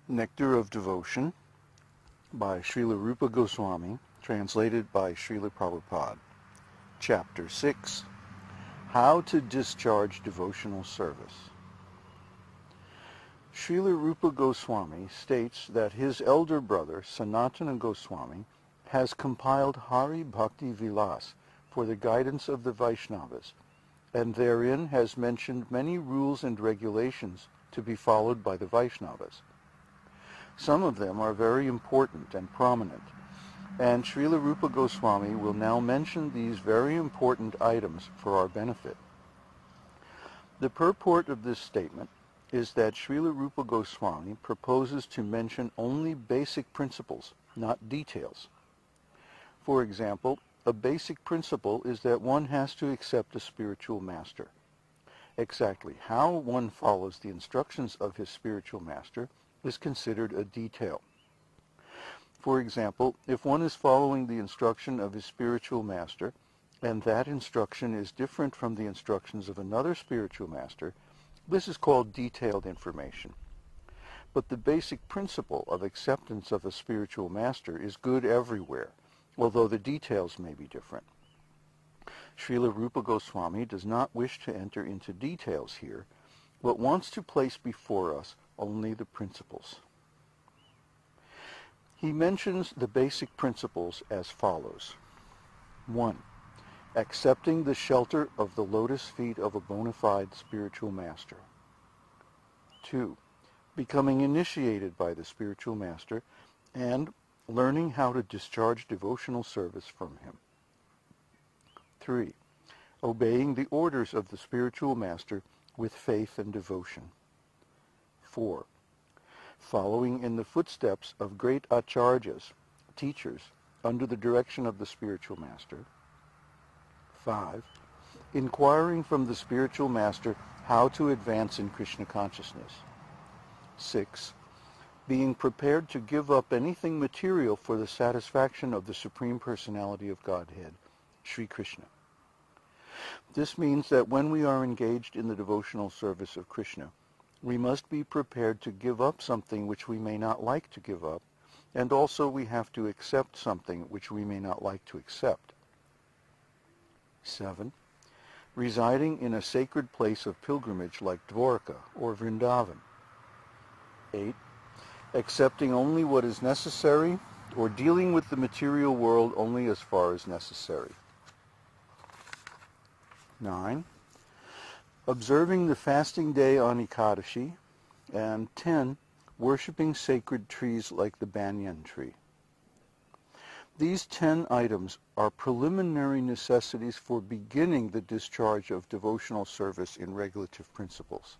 Nectar of Devotion by Śrīla Rūpa Gosvāmī, translated by Śrīla Prabhupada. Chapter 6, How to Discharge Devotional Service. Śrīla Rūpa Gosvāmī states that his elder brother, Sanātana Gosvāmī, has compiled Hari-bhakti-vilāsa for the guidance of the Vaiṣṇavas, and therein has mentioned many rules and regulations to be followed by the Vaiṣṇavas. Some of them are very important and prominent, and Śrīla Rūpa Gosvāmī will now mention these very important items for our benefit. The purport of this statement is that Śrīla Rūpa Gosvāmī proposes to mention only basic principles, not details. For example, a basic principle is that one has to accept a spiritual master. Exactly how one follows the instructions of his spiritual master is considered a detail. For example, if one is following the instruction of his spiritual master, and that instruction is different from the instructions of another spiritual master, this is called detailed information. But the basic principle of acceptance of a spiritual master is good everywhere, although the details may be different. Śrīla Rūpa Gosvāmī does not wish to enter into details here, but wants to place before us only the principles. He mentions the basic principles as follows. 1. Accepting the shelter of the lotus feet of a bona fide spiritual master. 2. Becoming initiated by the spiritual master and learning how to discharge devotional service from him. 3. Obeying the orders of the spiritual master with faith and devotion. 4. Following in the footsteps of great acharyas, teachers, under the direction of the spiritual master. 5. Inquiring from the spiritual master how to advance in Krishna consciousness. 6. Being prepared to give up anything material for the satisfaction of the Supreme Personality of Godhead, Sri Krishna. This means that when we are engaged in the devotional service of Krishna, we must be prepared to give up something which we may not like to give up, and also we have to accept something which we may not like to accept. 7. Residing in a sacred place of pilgrimage like Dwarka or Vrindavan. 8. Accepting only what is necessary, or dealing with the material world only as far as necessary. 9. Observing the fasting day on Ekadashi. And 10. Worshipping sacred trees like the banyan tree. These 10 items are preliminary necessities for beginning the discharge of devotional service in regulative principles.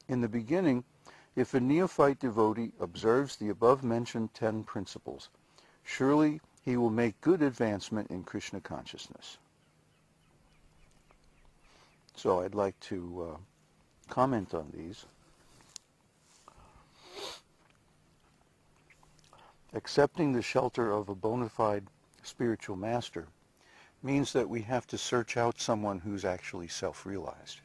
In the beginning, if a neophyte devotee observes the above-mentioned 10 principles, surely he will make good advancement in Krishna consciousness. So I'd like to comment on these. Accepting the shelter of a bona fide spiritual master means that we have to search out someone who's actually self-realized.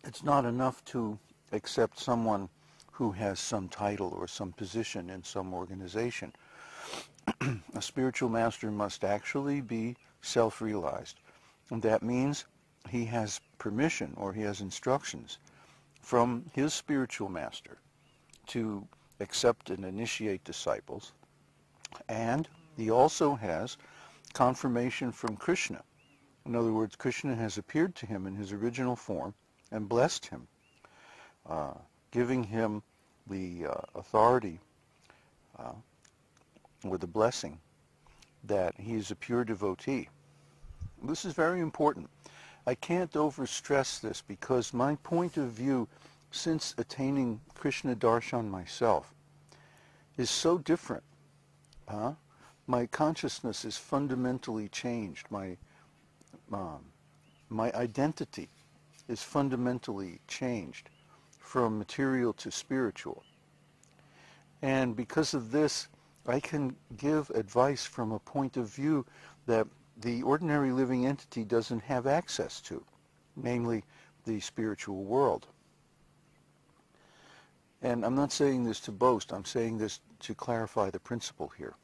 It's not enough to accept someone who has some title or some position in some organization. A spiritual master must actually be self-realized. And that means he has permission or he has instructions from his spiritual master to accept and initiate disciples. And he also has confirmation from Krishna. In other words, Krishna has appeared to him in his original form and blessed him, giving him the authority or the blessing that he is a pure devotee. This is very important. I can't overstress this because my point of view since attaining Krishna darshan myself is so different. My consciousness is fundamentally changed. My identity is fundamentally changed from material to spiritual. And because of this, I can give advice from a point of view that the ordinary living entity doesn't have access to, namely the spiritual world. And I'm not saying this to boast, I'm saying this to clarify the principle here.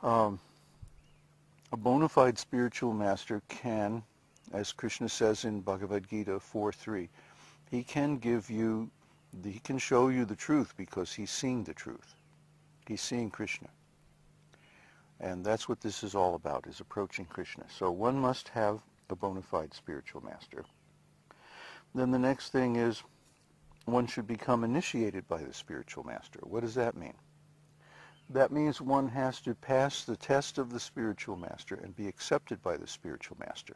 A bona fide spiritual master can, as Krishna says in Bhagavad-gītā 4:3, he can show you the truth because he's seeing the truth. He's seeing Krishna. And that's what this is all about, is approaching Krishna. So one must have a bona fide spiritual master. Then the next thing is one should become initiated by the spiritual master. What does that mean? That means one has to pass the test of the spiritual master and be accepted by the spiritual master.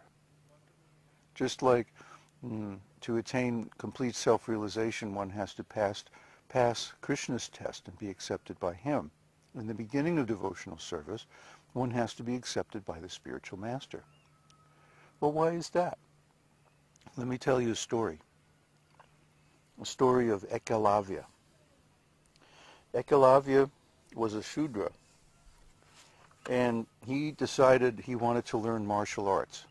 Just like to attain complete self-realization, one has to pass Krishna's test and be accepted by him. In the beginning of devotional service, one has to be accepted by the spiritual master. Well, why is that? Let me tell you a story. A story of Ekalavya. Ekalavya was a Shudra, and he decided he wanted to learn martial arts.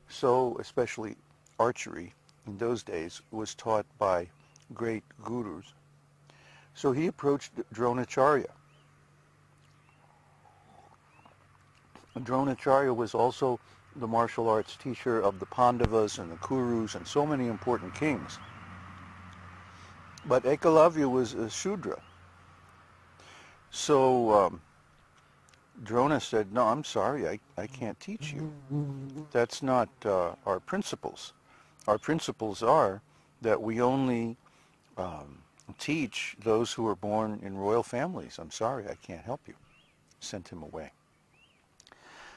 So, especially archery, in those days, was taught by great gurus. So he approached Dronacharya. Dronacharya was also the martial arts teacher of the Pandavas and the Kurus and so many important kings. But Ekalavya was a Shudra. So Drona said, no, I'm sorry, I can't teach you. That's not our principles. Our principles are that we only teach those who are born in royal families. I'm sorry, I can't help you. Sent him away.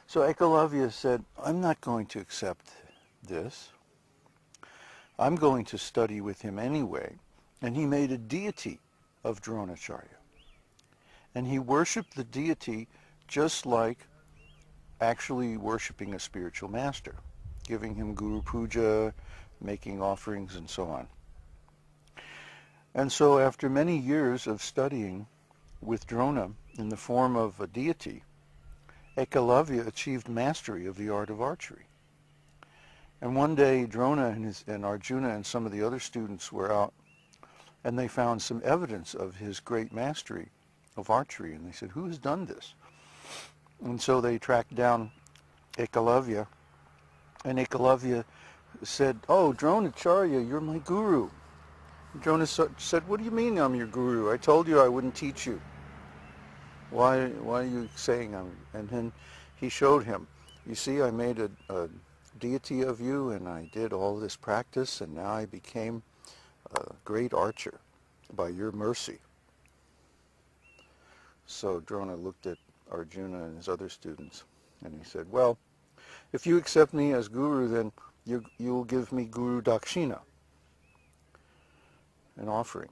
So Ekalavya said, I'm not going to accept this. I'm going to study with him anyway. And he made a deity of Dronacharya. And he worshipped the deity just like actually worshipping a spiritual master, giving him guru puja, making offerings, and so on. And so after many years of studying with Drona in the form of a deity, Ekalavya achieved mastery of the art of archery. And one day Drona and Arjuna and some of the other students were out, and they found some evidence of his great mastery of archery, and they said, who has done this? And so they tracked down Ekalavya, and Ekalavya said, oh, Dronacharya, you're my guru. Drona said, what do you mean I'm your guru? I told you I wouldn't teach you. Why are you saying I'm... And then he showed him, you see, I made a deity of you, and I did all this practice, and now I became a great archer by your mercy. So Drona looked at Arjuna and his other students, and he said, well, if you accept me as guru, then you'll give me guru dakshina, an offering.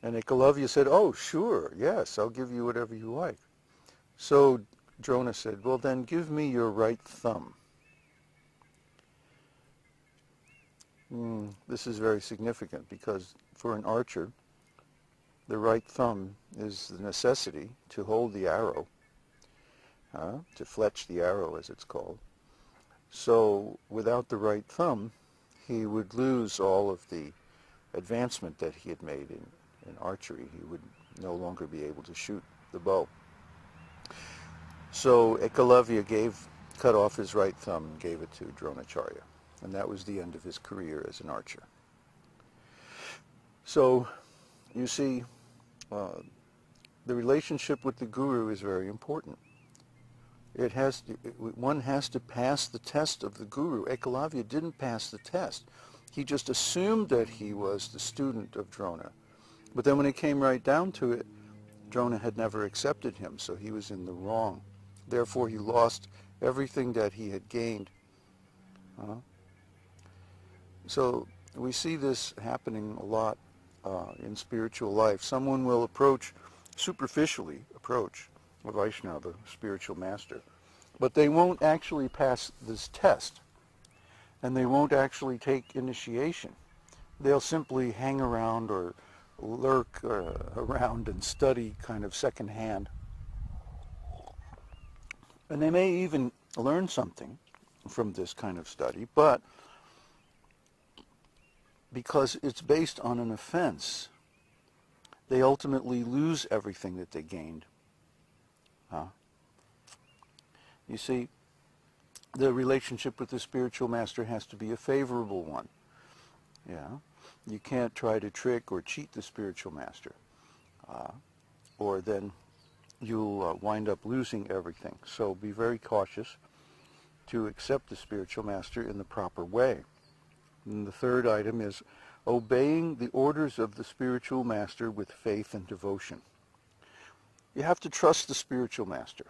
And Ekalavya said, oh, sure, yes, I'll give you whatever you like. So Drona said, well, then give me your right thumb. This is very significant because for an archer, the right thumb is the necessity to hold the arrow, to fletch the arrow as it's called. So without the right thumb, he would lose all of the advancement that he had made in archery. He would no longer be able to shoot the bow. So Ekalavya cut off his right thumb and gave it to Dronacharya. And that was the end of his career as an archer. So, you see, the relationship with the guru is very important. One has to pass the test of the guru. Ekalavya didn't pass the test. He just assumed that he was the student of Drona. But then when it came right down to it, Drona had never accepted him, so he was in the wrong. Therefore, he lost everything that he had gained. So we see this happening a lot in spiritual life. Someone will superficially approach a Vaishnava, spiritual master, but they won't actually pass this test, and they won't actually take initiation. They'll simply hang around or lurk around and study kind of secondhand. And they may even learn something from this kind of study, but because it's based on an offense, they ultimately lose everything that they gained. You see, the relationship with the spiritual master has to be a favorable one. Yeah, you can't try to trick or cheat the spiritual master, or then you'll wind up losing everything. So be very cautious to accept the spiritual master in the proper way. And the third item is obeying the orders of the spiritual master with faith and devotion. You have to trust the spiritual master.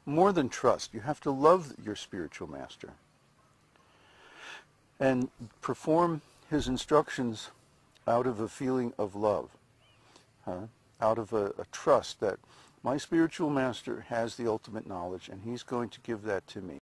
More than trust, you have to love your spiritual master and perform his instructions out of a feeling of love, out of a trust that my spiritual master has the ultimate knowledge and he's going to give that to me.